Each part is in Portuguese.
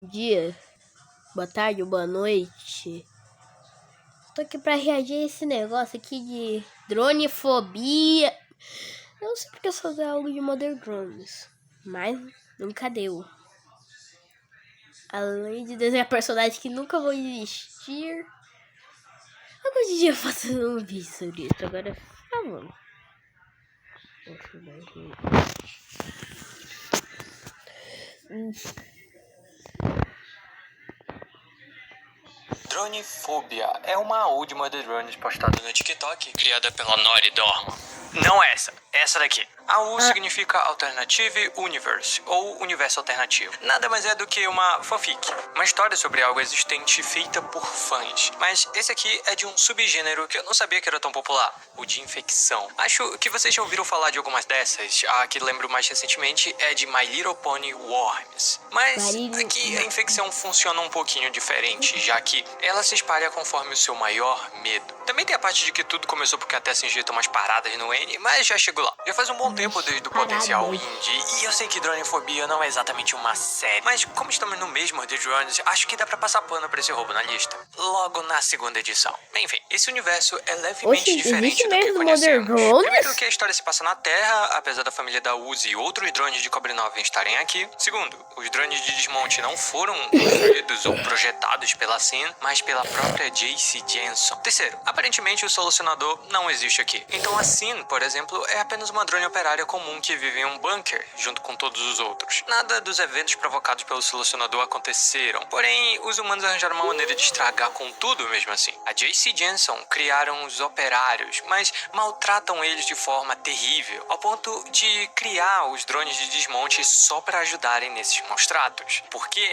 Dia, boa tarde, boa noite. Tô aqui pra reagir a esse negócio aqui de dronefobia. Eu não sei porque eu só dei algo de Modern Drones, mas nunca deu. Além de desenhar personagens que nunca vão existir. Algum dia eu faço um vídeo sobre isso. Agora, tá bom. Dronefobia é uma última de drones postada no TikTok, criada pela Naughty Dog. Não essa daqui. A U significa Alternative Universe, ou Universo Alternativo. Nada mais é do que uma fanfic, uma história sobre algo existente feita por fãs. Mas esse aqui é de um subgênero que eu não sabia que era tão popular, o de infecção. Acho que vocês já ouviram falar de algumas dessas. A que lembro mais recentemente é de My Little Pony Worms. Mas aqui a infecção funciona um pouquinho diferente, já que ela se espalha conforme o seu maior medo. Também tem a parte de que tudo começou porque até se injetam umas paradas no N, mas já chego lá. Já faz um bom tempo desde o potencial indie, e eu sei que Dronefobia não é exatamente uma série, mas como estamos no mesmo de drones, acho que dá pra passar pano pra esse roubo na lista, logo na segunda edição. Enfim, esse universo é levemente diferente do que conhecemos. Primeiro que a história se passa na Terra, apesar da família da Uzi e outros drones de Cobre 9 estarem aqui. Segundo, os drones de desmonte não foram construídos ou projetados pela Sin, mas pela própria J.C. Jensen. Terceiro, aparentemente o solucionador não existe aqui. Então a Sin, por exemplo, é apenas uma drone operária comum que vive em um bunker, junto com todos os outros. Nada dos eventos provocados pelo solucionador aconteceram, porém, os humanos arranjaram uma maneira de estragar com tudo mesmo assim. A J.C. Jensen criaram os operários, mas maltratam eles de forma terrível, ao ponto de criar os drones de desmonte só para ajudarem nesses maus tratos. Porque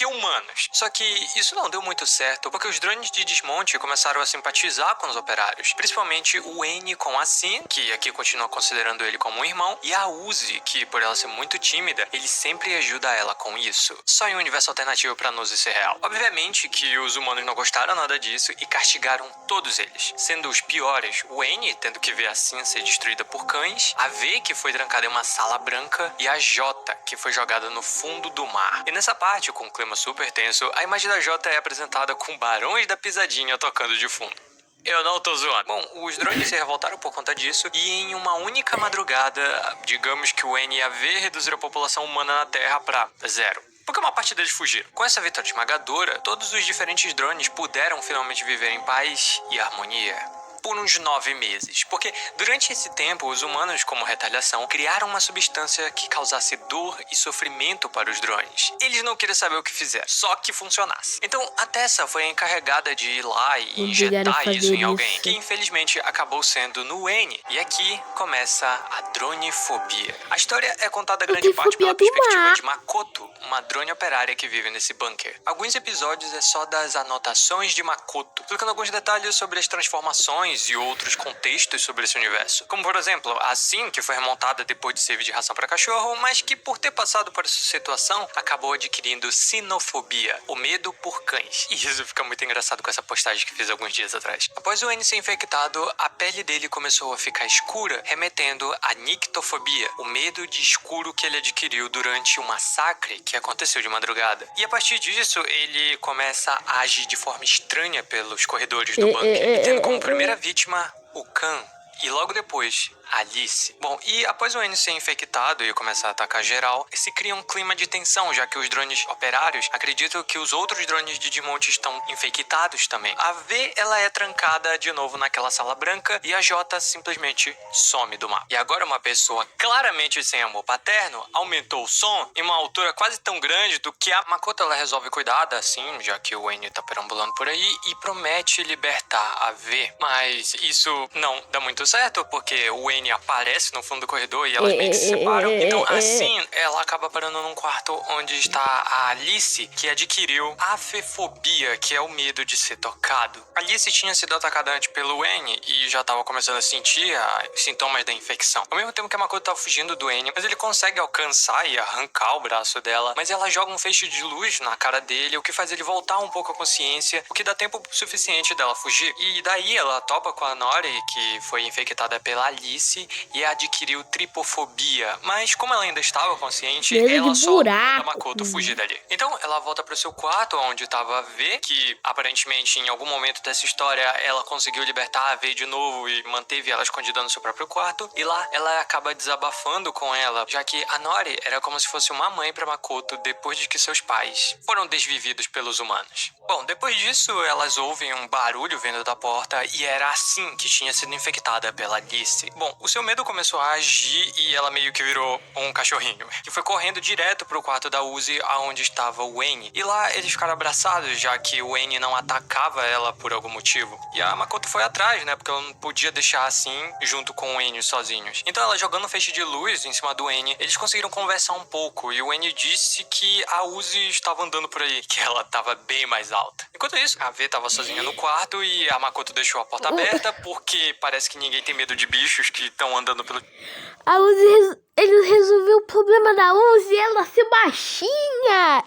humanos. Só que isso não deu muito certo, porque os drones de desmonte começaram a simpatizar com os operários. Principalmente o N com a Sin, que aqui continua considerando ele como um irmão, e a Uzi, que por ela ser muito tímida, ele sempre ajuda ela com isso. Só em um universo alternativo pra nos ser real. Obviamente que os humanos não gostaram nada disso e castigaram todos eles. Sendo os piores, o N tendo que ver a Sin ser destruída por cães, a V que foi trancada em uma sala branca e a J que foi jogada no fundo do mar. E nessa parte, com um clima super tenso, a imagem da J é apresentada com Barões da Pisadinha tocando de fundo. Eu não tô zoando. Bom, os drones se revoltaram por conta disso e em uma única madrugada, digamos que o N e a V reduziram a população humana na Terra pra 0. Porque uma parte deles fugiram. Com essa vitória esmagadora, todos os diferentes drones puderam finalmente viver em paz e harmonia. Por uns 9 meses, porque durante esse tempo os humanos, como retaliação, criaram uma substância que causasse dor e sofrimento para os drones. Eles não queriam saber o que fizeram, só que funcionasse. Então a Tessa foi a encarregada de ir lá e injetar isso em alguém, que infelizmente acabou sendo no N. E aqui começa a dronefobia. A história é contada grande parte pela perspectiva de Makoto, uma drone operária que vive nesse bunker. Alguns episódios é só das anotações de Makoto, explicando alguns detalhes sobre as transformações e outros contextos sobre esse universo. Como, por exemplo, a Sin, que foi remontada depois de servir de ração para cachorro, mas que por ter passado por essa situação, acabou adquirindo sinofobia, o medo por cães. E isso fica muito engraçado com essa postagem que fiz alguns dias atrás. Após o N ser infectado, a pele dele começou a ficar escura, remetendo a nictofobia, o medo de escuro que ele adquiriu durante um massacre que aconteceu de madrugada. E a partir disso, ele começa a agir de forma estranha pelos corredores do bunker, tendo como primeira vítima o Khan, e logo depois Alice. Bom, e após o N ser infectado e começar a atacar geral, se cria um clima de tensão, já que os drones operários acreditam que os outros drones de desmonte estão infectados também. A V, ela é trancada de novo naquela sala branca e a J simplesmente some do mapa. E agora uma pessoa claramente sem amor paterno aumentou o som em uma altura quase tão grande do que a Makoto, ela resolve cuidar da Sin, já que o N tá perambulando por aí, e promete libertar a V. Mas isso não dá muito certo, porque o N aparece no fundo do corredor e elas meio que se separam. Então, assim, ela acaba parando num quarto onde está a Alice, que adquiriu a afefobia, que é o medo de ser tocado. A Alice tinha sido atacada antes pelo N e já estava começando a sentir os sintomas da infecção. Ao mesmo tempo que a Makoto estava fugindo do N, mas ele consegue alcançar e arrancar o braço dela, mas ela joga um feixe de luz na cara dele, o que faz ele voltar um pouco à consciência, o que dá tempo suficiente dela fugir. E daí ela topa com a Nori, que foi infectada pela Alice, Alice e adquiriu tripofobia. Mas como ela ainda estava consciente, Medo ela de só buraco. manda Makoto fugir dali. Então ela volta pro seu quarto, onde estava a V, que aparentemente em algum momento dessa história ela conseguiu libertar a V de novo e manteve ela escondida no seu próprio quarto. E lá ela acaba desabafando com ela, já que a Nori era como se fosse uma mãe para Makoto depois de que seus pais foram desvividos pelos humanos. Bom, depois disso elas ouvem um barulho vindo da porta e era assim que tinha sido infectada pela Alice. Bom, o seu medo começou a agir e ela meio que virou um cachorrinho, que foi correndo direto pro quarto da Uzi, aonde estava o N. E lá eles ficaram abraçados, já que o N não atacava ela por algum motivo. E a Makoto foi atrás, né, porque ela não podia deixar assim, junto com o N sozinhos. Então ela jogando um feixe de luz em cima do N, eles conseguiram conversar um pouco, e o N disse que a Uzi estava andando por aí, que ela estava bem mais alta. Enquanto isso, a V estava sozinha no quarto e a Makoto deixou a porta aberta, porque parece que ninguém tem medo de bichos que estão andando pelo... A Uzi, ele resolveu o problema da Uzi e ela se baixinha.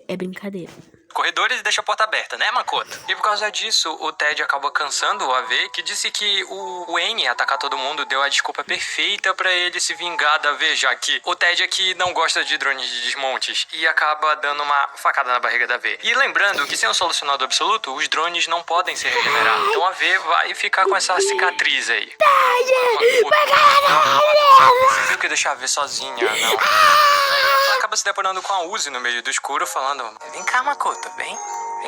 É brincadeira. corredores e deixa a porta aberta, né, Makoto? E por causa disso, o Ted acaba cansando o AV, que disse que o N atacar todo mundo deu a desculpa perfeita pra ele se vingar da V, já que o Ted aqui não gosta de drones de desmontes e acaba dando uma facada na barriga da V. E lembrando que sem o solucionado absoluto, os drones não podem se regenerar. Então a V vai ficar com essa cicatriz aí. Você viu que deixar a V sozinha, não? Ela acaba se deparando com a Uzi no meio do escuro, falando: vem cá, Makoto, vem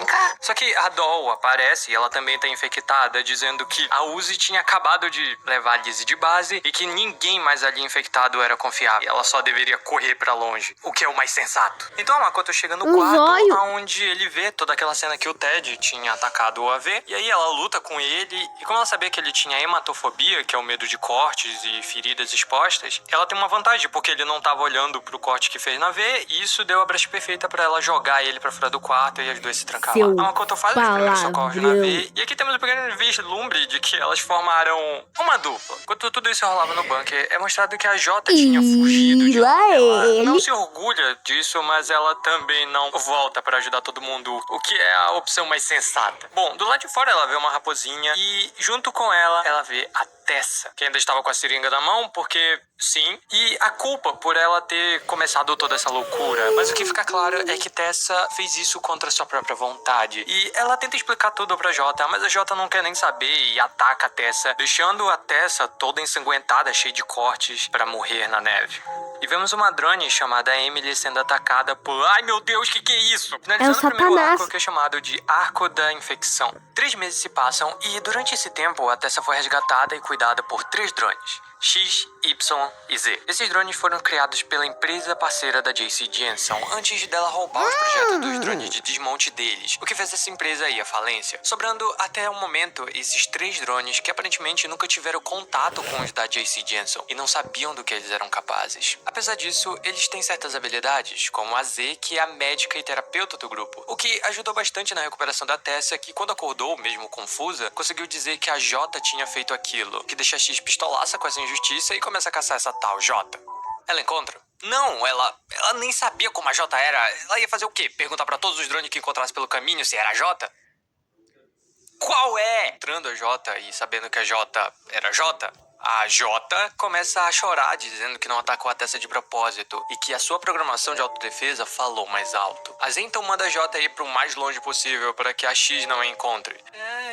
cá. Só que a Doll aparece e ela também tá infectada, dizendo que a Uzi tinha acabado de levar a Lizzie de base e que ninguém mais ali infectado era confiável. Ela só deveria correr pra longe, o que é o mais sensato. Então a Makoto chega no quarto, onde ele vê toda aquela cena que o Ted tinha atacado o AV, e aí ela luta com ele, e como ela sabia que ele tinha hematofobia, que é o medo de cortes e feridas expostas, ela tem uma vantagem, porque ele não tava olhando pro corte que fez na V, e isso deu a brecha perfeita pra ela jogar ele pra fora do quarto e as duas se trancaram lá. A Makoto faz os primeiros socorros na V, e aqui temos um pequeno vislumbre de que elas formaram uma dupla. Enquanto tudo isso rolava no bunker, é mostrado que a Jota tinha fugido de lá. Ela não se orgulha disso, mas ela também não volta pra ajudar todo mundo, o que é a opção mais sensata. Bom, do lado de fora ela vê uma raposinha e junto com ela vê a Tessa, que ainda estava com a seringa na mão, porque sim, e a culpa por ela ter começado toda essa loucura. Mas o que fica claro é que Tessa fez isso contra sua própria vontade. E ela tenta explicar tudo pra Jota, mas a Jota não quer nem saber e ataca a Tessa, deixando a Tessa toda ensanguentada, cheia de cortes, pra morrer na neve. E vemos uma drone chamada Emily sendo atacada por... Ai, meu Deus, que é isso? Finalizando o primeiro arco, que é chamado de Arco da Infecção. 3 meses se passam e durante esse tempo a Tessa foi resgatada e cuidada por 3 drones. X, Y e Z. Esses drones foram criados pela empresa parceira da JC Jensen antes dela roubar os projetos dos drones de desmonte deles, o que fez essa empresa ir à falência. Sobrando até o momento esses 3 drones que aparentemente nunca tiveram contato com os da JC Jensen e não sabiam do que eles eram capazes. Apesar disso, eles têm certas habilidades, como a Z, que é a médica e terapeuta do grupo, o que ajudou bastante na recuperação da Tessa, que quando acordou, mesmo confusa, conseguiu dizer que a J tinha feito aquilo, que deixa a X pistolaça com essa injustiça e começa a caçar essa tal J. Ela encontra? Não, ela nem sabia como a J era. Ela ia fazer o quê? Perguntar pra todos os drones que encontrasse pelo caminho se era a J? Qual é? Entrando a J e sabendo que a J era J, a Jota começa a chorar, dizendo que não atacou a Tessa de propósito e que a sua programação de autodefesa falou mais alto. A Z então manda a Jota ir pro mais longe possível para que a X não a encontre.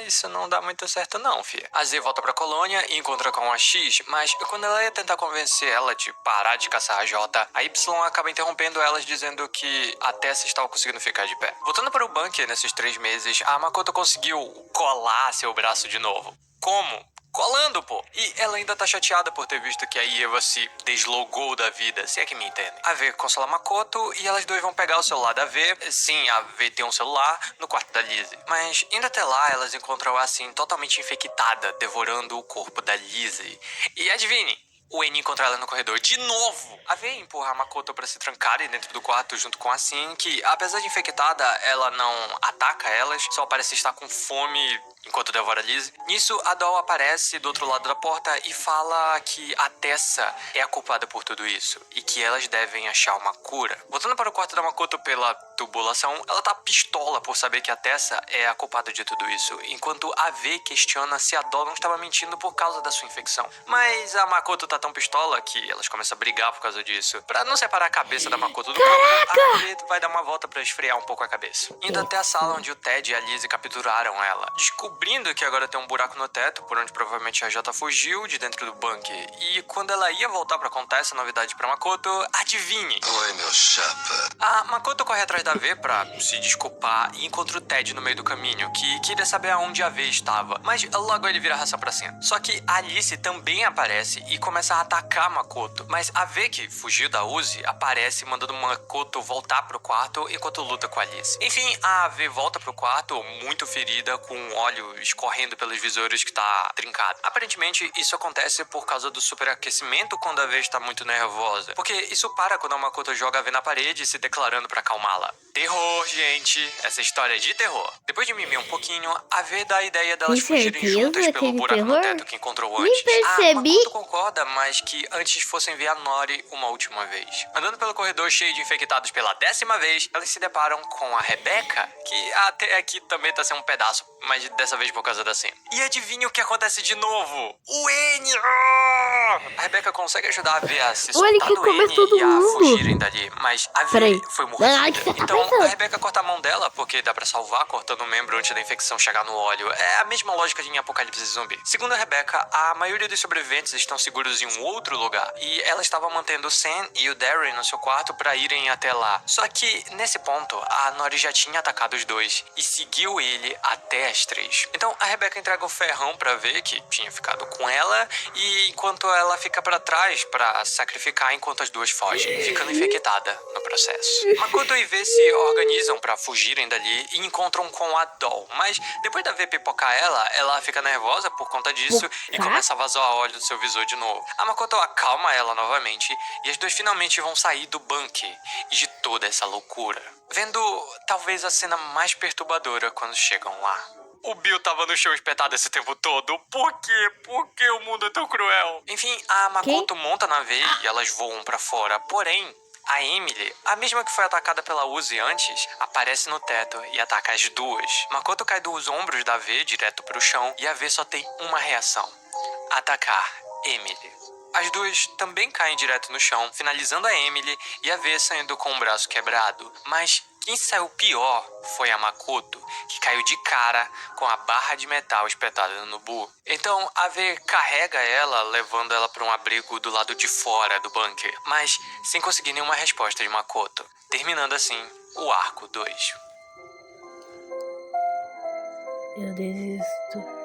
Isso não dá muito certo não, fia. A Z volta pra colônia e encontra com a X, mas quando ela ia tentar convencer ela de parar de caçar a Jota, a Y acaba interrompendo elas, dizendo que a Tessa estava conseguindo ficar de pé. Voltando para o bunker nesses 3 meses, a Makoto conseguiu colar seu braço de novo. Como? Colando, pô. E ela ainda tá chateada por ter visto que a Eva se deslogou da vida, se é que me entende. A V consola a Makoto e elas duas vão pegar o celular da V. Sim, a V tem um celular no quarto da Lizzie. Mas indo até lá, elas encontram a assim totalmente infectada, devorando o corpo da Lizzie. E adivinhe, o N encontra ela no corredor de novo. A V empurra a Makoto pra se trancarem dentro do quarto junto com a Sin, que apesar de infectada, ela não ataca elas, só parece estar com fome enquanto devora Lizzie. Nisso, a Doll aparece do outro lado da porta e fala que a Tessa é a culpada por tudo isso e que elas devem achar uma cura. Voltando para o quarto da Makoto pela tubulação, ela tá pistola por saber que a Tessa é a culpada de tudo isso, enquanto a V questiona se a Doll não estava mentindo por causa da sua infecção. Mas a Makoto tá tão pistola que elas começam a brigar por causa disso. Pra não separar a cabeça da Makoto do corpo, a V vai dar uma volta pra esfriar um pouco a cabeça. Indo até a sala onde o Ted e a Lizzie capturaram ela, descobrindo que agora tem um buraco no teto por onde provavelmente a Jota fugiu de dentro do bunker. E quando ela ia voltar pra contar essa novidade pra Makoto, adivinhe! Oi, meu chapa. A Makoto corre atrás da V pra se desculpar e encontra o Ted no meio do caminho, que queria saber aonde a V estava, mas logo ele vira raça pra cima. Só que a Alice também aparece e começa a atacar Makoto, mas a V, que fugiu da Uzi, aparece mandando Makoto voltar pro quarto enquanto luta com a Alice. Enfim, a V volta pro quarto muito ferida, com óleo escorrendo pelos visores que tá trincado. Aparentemente, isso acontece por causa do superaquecimento quando a V está muito nervosa, porque isso para quando a Makoto joga a V na parede, se declarando pra acalmá-la. Terror, gente! Essa história é de terror. Depois de mimir um pouquinho, a V dá a ideia delas fugirem juntas pelo buraco no teto que encontrou antes. percebi. A Makoto concorda, mas que antes fossem ver a Nori uma última vez. Andando pelo corredor cheio de infectados pela 10ª vez, elas se deparam com a Rebecca, que até aqui também tá sendo um pedaço, mas dessa vez por causa da cena. E adivinha o que acontece de novo? O N! A Rebecca consegue ajudar a V a se Olha soltar que do come N todo e a mundo. fugirem dali, mas a Peraí. V foi Ai, mordida. que você tá Então pensando? a Rebecca corta a mão dela, porque dá pra salvar cortando o membro antes da infecção chegar no óleo. É a mesma lógica de em Apocalipse Zumbi. Segundo a Rebecca, a maioria dos sobreviventes estão seguros em um outro lugar, e ela estava mantendo o Sam e o Darren no seu quarto pra irem até lá. Só que, nesse ponto, a Nori já tinha atacado os dois e seguiu ele até as 3. Então a Rebecca entrega o ferrão pra ver que tinha ficado com ela, e enquanto ela fica pra trás pra sacrificar enquanto as duas fogem, ficando infectada no processo. Makoto e V se organizam pra fugirem dali e encontram com a Doll, mas depois da V pipocar ela fica nervosa por conta disso e começa a vazar óleo do seu visor de novo. A Makoto acalma ela novamente e as duas finalmente vão sair do bunker e de toda essa loucura, vendo talvez a cena mais perturbadora quando chegam lá. O Bill tava no chão espetado esse tempo todo. Por quê? Por que o mundo é tão cruel? Enfim, a Makoto monta na V e elas voam pra fora. Porém, a Emily, a mesma que foi atacada pela Uzi antes, aparece no teto e ataca as duas. Makoto cai dos ombros da V direto pro chão e a V só tem uma reação: atacar Emily. As duas também caem direto no chão, finalizando a Emily e a V saindo com o braço quebrado. Mas quem saiu pior foi a Makoto, que caiu de cara com a barra de metal espetada no bu. Então a V carrega ela, levando ela para um abrigo do lado de fora do bunker, mas sem conseguir nenhuma resposta de Makoto, terminando assim o arco 2. Eu desisto.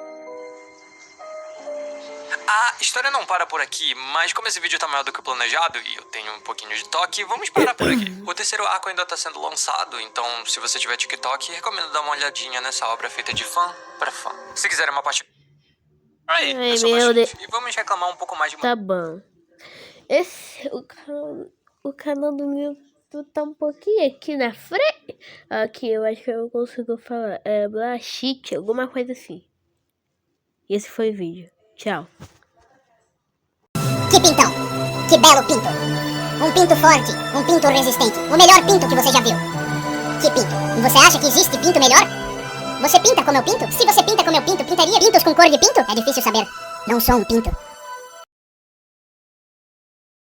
A história não para por aqui, mas como esse vídeo tá maior do que o planejado e eu tenho um pouquinho de toque, vamos parar por aqui. O terceiro arco ainda tá sendo lançado, então se você tiver TikTok, recomendo dar uma olhadinha nessa obra feita de fã pra fã. Se quiser uma parte... Aí, Ai, eu sou meu baixinho. E vamos reclamar um pouco mais de... Tá bom. O canal do meu tá um pouquinho aqui na frente. Aqui, eu acho que eu consigo falar. É Blachite, alguma coisa assim. E esse foi o vídeo. Tchau. Que pintão! Que belo pinto! Um pinto forte, um pinto resistente. O melhor pinto que você já viu. Que pinto? E você acha que existe pinto melhor? Você pinta como eu pinto? Se você pinta como eu pinto, pintaria pintos com cor de pinto? É difícil saber. Não sou um pinto.